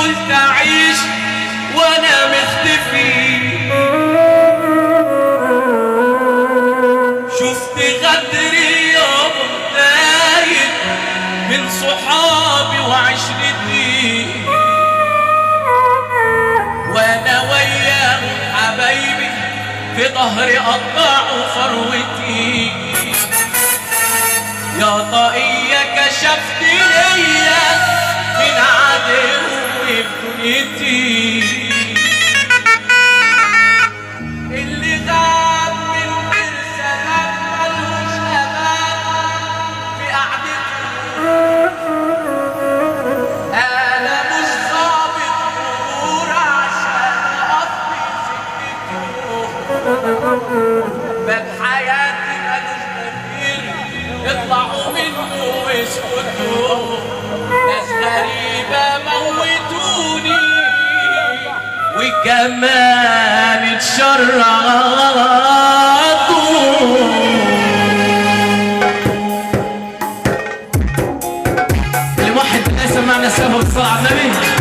قلت اعيش وانا مختفي. شفت غدري يابا دايب من صحابي وعشرتي، وانا وياهم حبايبي في ظهري قطعوا فروتي. يا طاقية كشفت ليا من عدوي بدنيتي، اللي غاب من غير سبب ملوش امان في قعدته. انا مش ظابط امور عشان اقضي سكته، باب حياتي ملوش تغيير يطلعوا منه ويسكتوا. ناس غريبة موتوني وكمان اتشرطوا. اللي واحد بالله سمعنا السبب الصلاة على النبي.